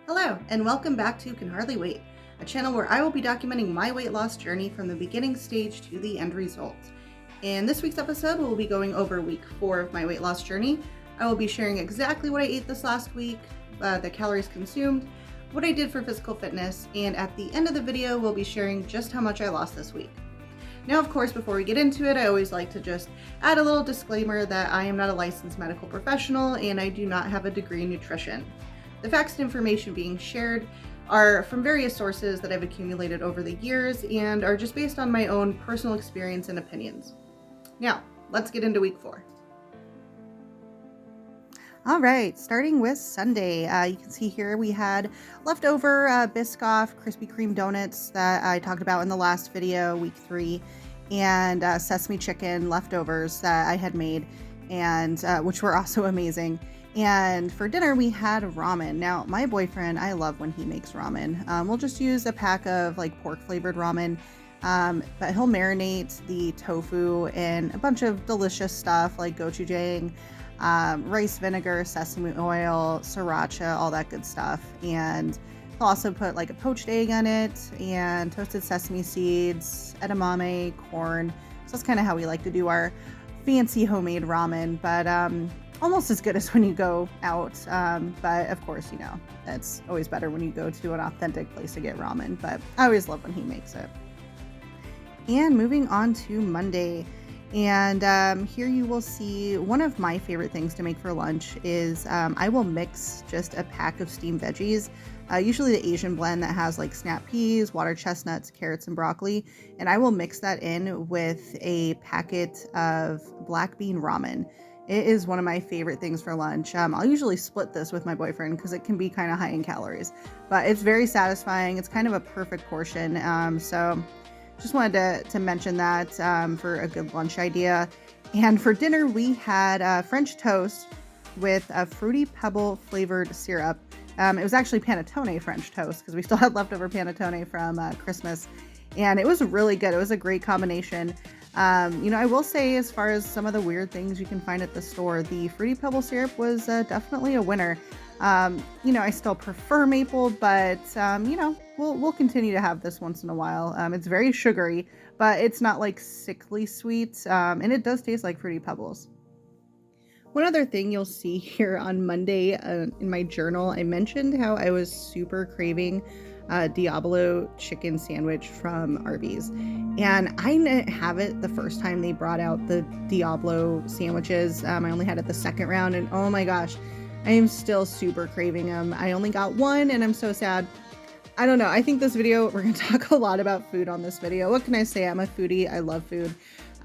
Hello, and welcome back to Can Hardly Wait, a channel where I will be documenting my weight loss journey from the beginning stage to the end result. In this week's episode, we'll be going over week 4 of my weight loss journey. I will be sharing exactly what I ate this last week, the calories consumed, what I did for physical fitness, and at the end of the video, we'll be sharing just how much I lost this week. Now, of course, before we get into it, I always like to just add a little disclaimer that I am not a licensed medical professional and I do not have a degree in nutrition. The facts and information being shared are from various sources that I've accumulated over the years and are just based on my own personal experience and opinions. Now, let's get into week 4. All right, starting with Sunday, you can see here we had leftover Biscoff Krispy Kreme donuts that I talked about in the last video, week 3, and sesame chicken leftovers that I had made, and which were also amazing. And for dinner, we had ramen. Now, my boyfriend, I love when he makes ramen. We'll just use a pack of like pork flavored ramen, but he'll marinate the tofu in a bunch of delicious stuff like gochujang, rice vinegar, sesame oil, sriracha, all that good stuff. And he'll also put like a poached egg on it and toasted sesame seeds, edamame, corn. So that's kind of how we like to do our fancy homemade ramen, but almost as good as when you go out. But of course, you know, it's always better when you go to an authentic place to get ramen, but I always love when he makes it. And moving on to Monday. And here you will see one of my favorite things to make for lunch is I will mix just a pack of steamed veggies, usually the Asian blend that has like snap peas, water chestnuts, carrots, and broccoli. And I will mix that in with a packet of black bean ramen. It is one of my favorite things for lunch. I'll usually split this with my boyfriend because it can be kind of high in calories, but it's very satisfying. It's kind of a perfect portion. So just wanted to mention that for a good lunch idea. And for dinner, we had French toast with a Fruity Pebble flavored syrup. It was actually panettone French toast because we still had leftover panettone from Christmas. And it was really good. It was a great combination. I will say, as far as some of the weird things you can find at the store, the Fruity Pebble syrup was definitely a winner. I still prefer maple, but we'll continue to have this once in a while. It's very sugary, but it's not like sickly sweet, and it does taste like Fruity Pebbles. One other thing you'll see here on Monday in my journal, I mentioned how I was super craving Diablo chicken sandwich from Arby's, and I didn't have it the first time they brought out the Diablo sandwiches. I only had it the second round, and oh my gosh, I am still super craving them. I only got one and I'm so sad. I don't know. I think this video, we're going to talk a lot about food on this video. What can I say? I'm a foodie. I love food.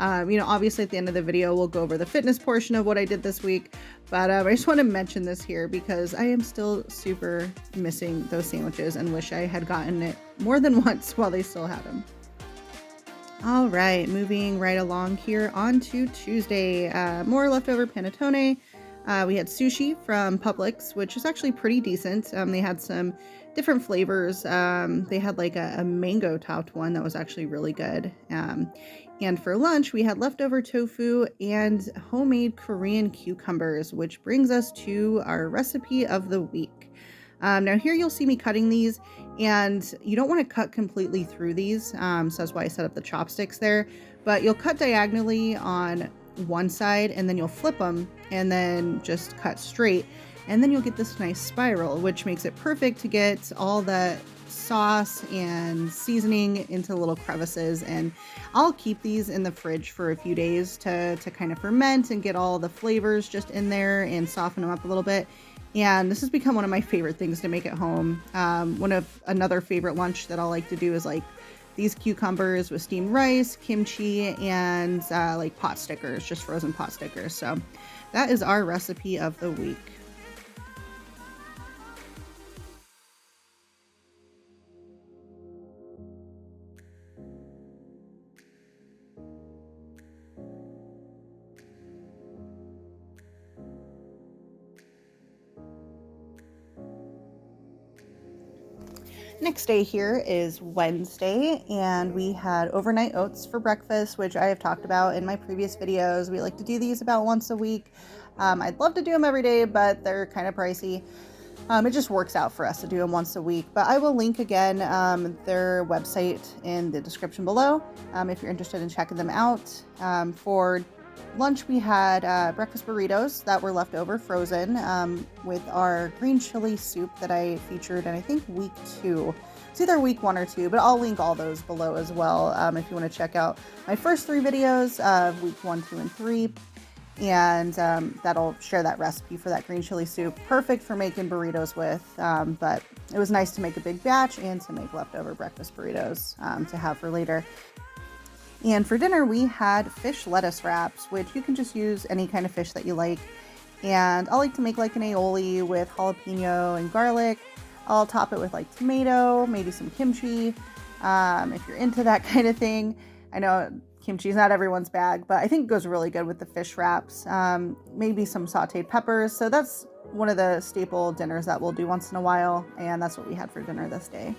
Obviously at the end of the video, we'll go over the fitness portion of what I did this week. But I just want to mention this here because I am still super missing those sandwiches and wish I had gotten it more than once while they still had them. All right, moving right along here on to Tuesday. More leftover panettone. We had sushi from Publix, which is actually pretty decent. They had some different flavors. They had like a mango topped one that was actually really good. And for lunch, we had leftover tofu and homemade Korean cucumbers, which brings us to our recipe of the week. Now here you'll see me cutting these, and you don't want to cut completely through these. So that's why I set up the chopsticks there, but you'll cut diagonally on one side and then you'll flip them and then just cut straight, and then you'll get this nice spiral, which makes it perfect to get all the sauce and seasoning into little crevices. And I'll keep these in the fridge for a few days to kind of ferment and get all the flavors just in there and soften them up a little bit. And this has become one of my favorite things to make at home. Another favorite lunch that I'll like to do is like these cucumbers with steamed rice, kimchi, and like pot stickers, just frozen pot stickers. So that is our recipe of the week. Next day here is Wednesday, and we had overnight oats for breakfast, which I have talked about in my previous videos. We like to do these about once a week. I'd love to do them every day, but they're kind of pricey. It just works out for us to do them once a week. But I will link again their website in the description below if you're interested in checking them out. For lunch, we had breakfast burritos that were left over frozen with our green chili soup that I featured in, I think, week 2. It's either week 1 or 2, but I'll link all those below as well if you want to check out my first 3 videos of week 1, 2, and 3. And that'll share that recipe for that green chili soup. Perfect for making burritos with, but it was nice to make a big batch and to make leftover breakfast burritos to have for later. And for dinner, we had fish lettuce wraps, which you can just use any kind of fish that you like. And I like to make like an aioli with jalapeno and garlic. I'll top it with like tomato, maybe some kimchi, if you're into that kind of thing. I know kimchi is not everyone's bag, but I think it goes really good with the fish wraps. Maybe some sauteed peppers. So that's one of the staple dinners that we'll do once in a while. And that's what we had for dinner this day.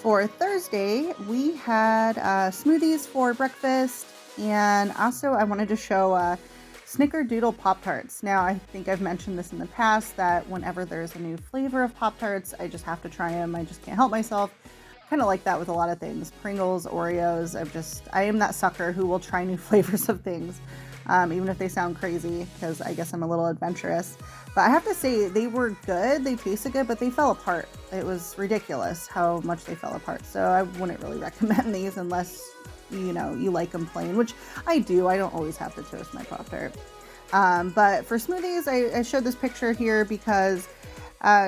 For Thursday, we had smoothies for breakfast, and also I wanted to show Snickerdoodle Pop-Tarts. Now, I think I've mentioned this in the past that whenever there's a new flavor of Pop-Tarts, I just have to try them. I just can't help myself. Kind of like that with a lot of things. Pringles, Oreos, I am that sucker who will try new flavors of things, even if they sound crazy, because I guess I'm a little adventurous. But I have to say, they were good, they tasted good, but they fell apart. It was ridiculous how much they fell apart. So I wouldn't really recommend these unless, you like them plain, which I do. I don't always have to toast my Pop-Tart. But for smoothies, I showed this picture here because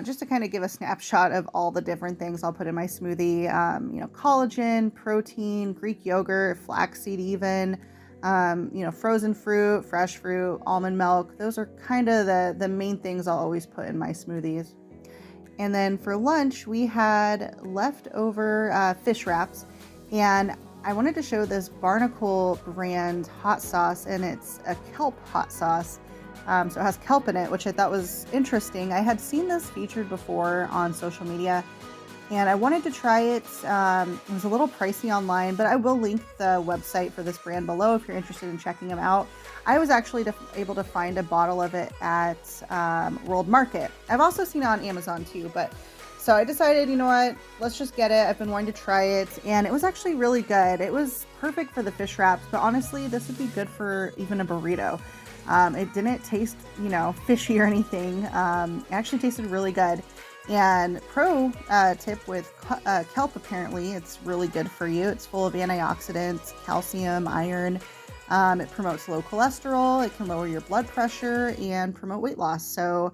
just to kind of give a snapshot of all the different things I'll put in my smoothie, collagen, protein, Greek yogurt, flaxseed even, frozen fruit, fresh fruit, almond milk. Those are kind of the main things I'll always put in my smoothies. And then for lunch, we had leftover fish wraps, and I wanted to show this Barnacle brand hot sauce, and it's a kelp hot sauce. So it has kelp in it, which I thought was interesting. I had seen this featured before on social media, and I wanted to try it. It was a little pricey online, but I will link the website for this brand below if you're interested in checking them out. I was actually able to find a bottle of it at World Market. I've also seen it on Amazon too, so I decided, you know what, let's just get it. I've been wanting to try it, and it was actually really good. It was perfect for the fish wraps, but honestly, this would be good for even a burrito. It didn't taste, fishy or anything. It actually tasted really good. And pro tip with kelp, apparently, it's really good for you. It's full of antioxidants, calcium, iron. It promotes low cholesterol. It can lower your blood pressure and promote weight loss. So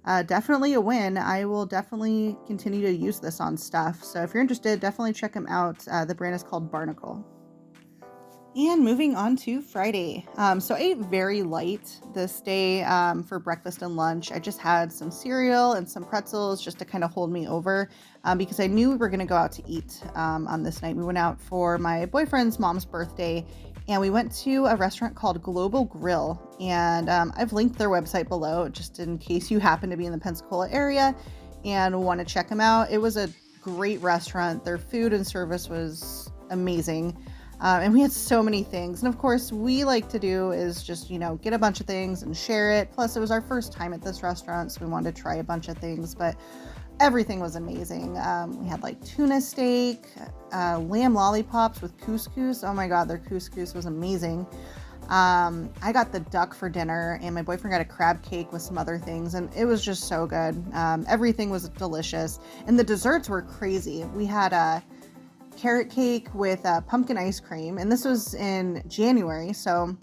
definitely a win. I will definitely continue to use this on stuff. So if you're interested, definitely check them out. The brand is called Barnacle. And moving on to Friday. So I ate very light this day for breakfast and lunch. I just had some cereal and some pretzels just to kind of hold me over because I knew we were going to go out to eat on this night. We went out for my boyfriend's mom's birthday, and we went to a restaurant called Global Grill. And I've linked their website below just in case you happen to be in the Pensacola area and want to check them out. It was a great restaurant. Their food and service was amazing. And we had so many things. And of course, we like to do is just, get a bunch of things and share it. Plus, it was our first time at this restaurant, so we wanted to try a bunch of things. But everything was amazing. We had like tuna steak, lamb lollipops with couscous. Oh my God, their couscous was amazing. I got the duck for dinner, and my boyfriend got a crab cake with some other things, and it was just so good. Everything was delicious. And the desserts were crazy. We had a carrot cake with pumpkin ice cream, and this was in January, so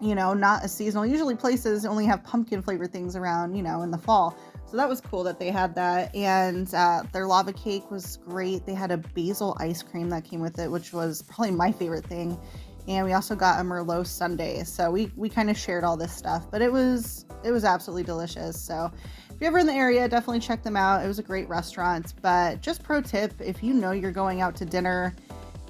not a seasonal. Usually places only have pumpkin flavored things around in the fall, so that was cool that they had that. And their lava cake was great. They had a basil ice cream that came with it, which was probably my favorite thing. And we also got a Merlot sundae, so we kind of shared all this stuff, but it was absolutely delicious. So if you're ever in the area, definitely check them out. It was a great restaurant. But just pro tip, if you're going out to dinner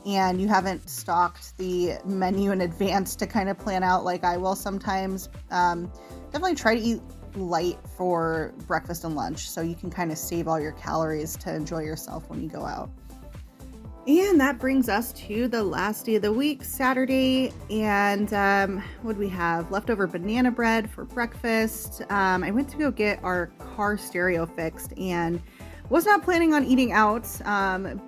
and you haven't stocked the menu in advance to kind of plan out like I will sometimes, definitely try to eat light for breakfast and lunch so you can kind of save all your calories to enjoy yourself when you go out. And that brings us to the last day of the week, Saturday. And what do we have? Leftover banana bread for breakfast. I went to go get our car stereo fixed and was not planning on eating out,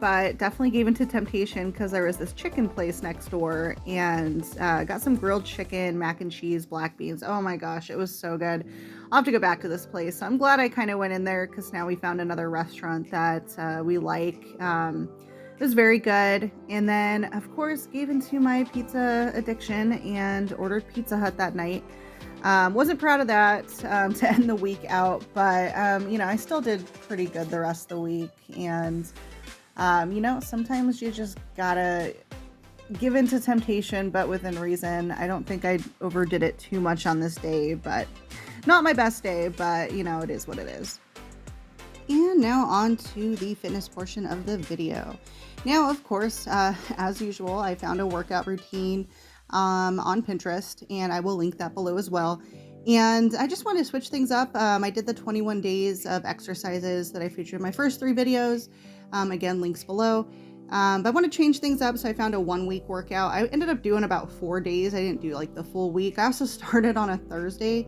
but definitely gave into temptation because there was this chicken place next door and got some grilled chicken, mac and cheese, black beans. Oh my gosh, it was so good. I'll have to go back to this place. So I'm glad I kind of went in there because now we found another restaurant that we like. It was very good. And then, of course, gave into my pizza addiction and ordered Pizza Hut that night. Wasn't proud of that to end the week out, but I still did pretty good the rest of the week. And sometimes you just gotta give into temptation, but within reason. I don't think I overdid it too much on this day, but not my best day, but it is what it is. And now on to the fitness portion of the video. Now, of course, as usual, I found a workout routine on Pinterest, and I will link that below as well. And I just wanted to switch things up. I did the 21 days of exercises that I featured in my first 3 videos. Again, links below. But I want to change things up, so I found a 1-week workout. I ended up doing about 4 days. I didn't do like the full week. I also started on a Thursday,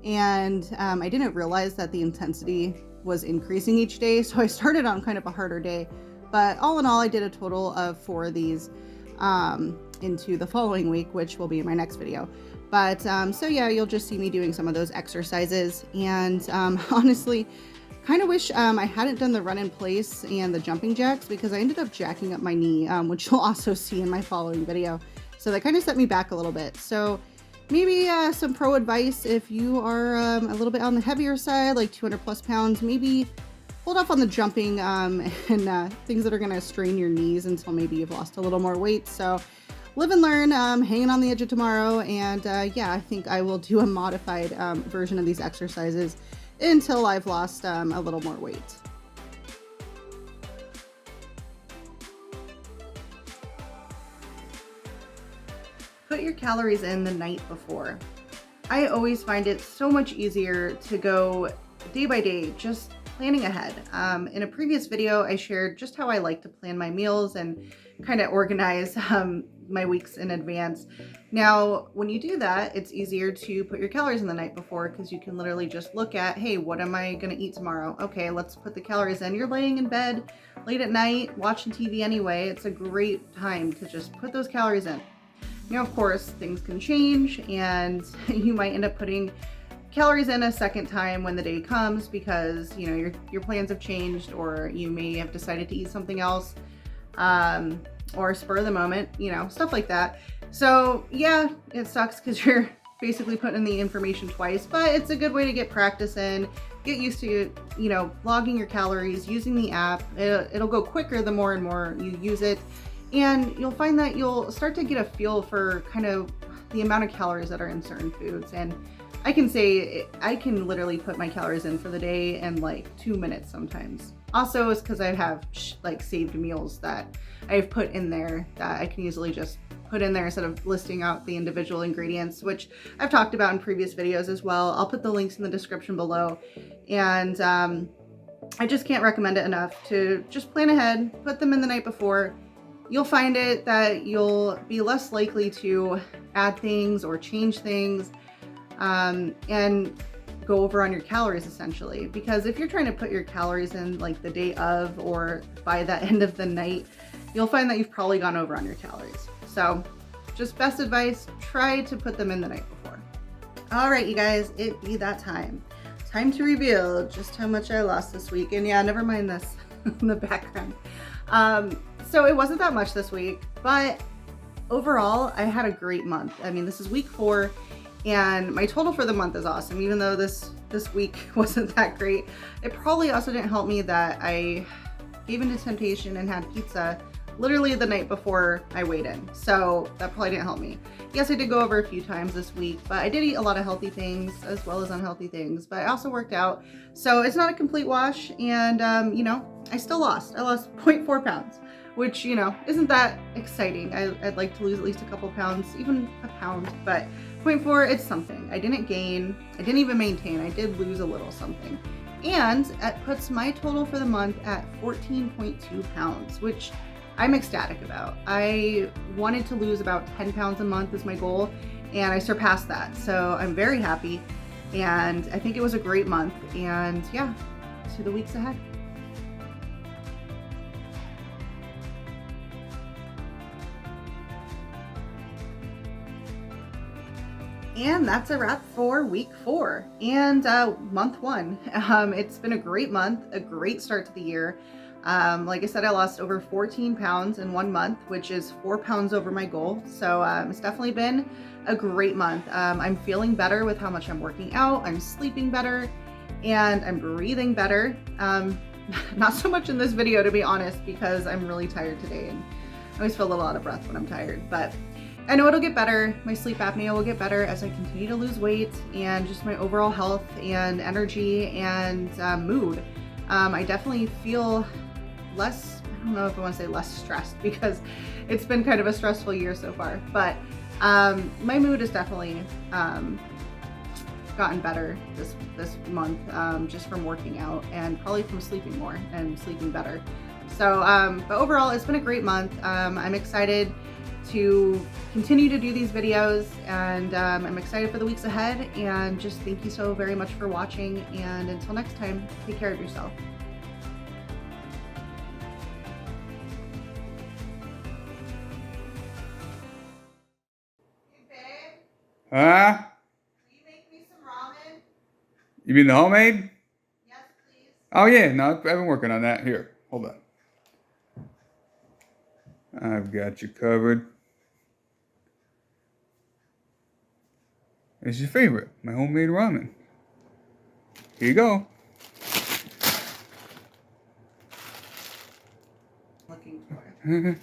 and I didn't realize that the intensity was increasing each day, so I started on kind of a harder day. But all in all, I did a total of 4 of these into the following week, which will be in my next video. But so yeah, you'll just see me doing some of those exercises. And honestly, kind of wish I hadn't done the run in place and the jumping jacks, because I ended up jacking up my knee, which you'll also see in my following video. So that kind of set me back a little bit. So maybe some pro advice if you are a little bit on the heavier side, like 200 plus pounds, maybe hold off on the jumping and things that are going to strain your knees until maybe you've lost a little more weight. So live and learn, hanging on the edge of tomorrow. And yeah, I think I will do a modified version of these exercises until I've lost a little more weight. Put your calories in the night before. I always find it so much easier to go day by day, just planning ahead. In a previous video, I shared just how I like to plan my meals and kind of organize my weeks in advance. Now, when you do that, it's easier to put your calories in the night before, because you can literally just look at, hey, what am I going to eat tomorrow? Okay, let's put the calories in. You're laying in bed late at night, watching TV anyway. It's a great time to just put those calories in. Now, of course, things can change, and you might end up putting calories in a second time when the day comes, because your plans have changed, or you may have decided to eat something else, or spur of the moment, stuff like that. So yeah, it sucks because you're basically putting in the information twice, but it's a good way to get practice in, get used to logging your calories, using the app. It'll go quicker the more and more you use it, and you'll find that you'll start to get a feel for kind of the amount of calories that are in certain foods. And I can say I can literally put my calories in for the day in like 2 minutes sometimes. Also, it's because I have like saved meals that I've put in there that I can easily just put in there instead of listing out the individual ingredients, which I've talked about in previous videos as well. I'll put the links in the description below. And I just can't recommend it enough to just plan ahead, put them in the night before. You'll find it that you'll be less likely to add things or change things and go over on your calories, essentially. Because if you're trying to put your calories in like the day of or by the end of the night, you'll find that you've probably gone over on your calories. So just best advice, try to put them in the night before. All right, you guys, it be that time. Time to reveal just how much I lost this week. And yeah, never mind this in the background. So it wasn't that much this week, but overall I had a great month. I mean, this is week 4 and my total for the month is awesome. Even though this week wasn't that great, it probably also didn't help me that I gave into temptation and had pizza literally the night before I weighed in. So that probably didn't help me. Yes, I did go over a few times this week, but I did eat a lot of healthy things as well as unhealthy things, but I also worked out. So it's not a complete wash. And, I still lost. I lost 0.4 pounds, which, isn't that exciting. I'd like to lose at least a couple pounds, even a pound, but 0.4, it's something. I didn't gain. I didn't even maintain. I did lose a little something. And it puts my total for the month at 14.2 pounds, which I'm ecstatic about. I wanted to lose about 10 pounds a month is my goal, and I surpassed that. So I'm very happy, and I think it was a great month. And yeah, to the weeks ahead. And that's a wrap for week 4 and month 1. It's been a great month, a great start to the year. Like I said, I lost over 14 pounds in 1 month, which is 4 pounds over my goal. So it's definitely been a great month. I'm feeling better with how much I'm working out. I'm sleeping better and I'm breathing better. Not so much in this video, to be honest, because I'm really tired today and I always feel a little out of breath when I'm tired, but I know it'll get better. My sleep apnea will get better as I continue to lose weight, and just my overall health and energy and mood. I definitely feel less, I don't know if I want to say less stressed, because it's been kind of a stressful year so far, but my mood has definitely gotten better this month, just from working out and probably from sleeping more and sleeping better. So, but overall, it's been a great month. I'm excited to continue to do these videos, and I'm excited for the weeks ahead, and just thank you so very much for watching, and until next time, take care of yourself. Hey babe, Huh? will you make me some ramen? You mean the homemade? Yes, please. Oh yeah, no, I've been working on that. Here, hold on. I've got you covered. It's your favorite, my homemade ramen. Here you go. Looking for it.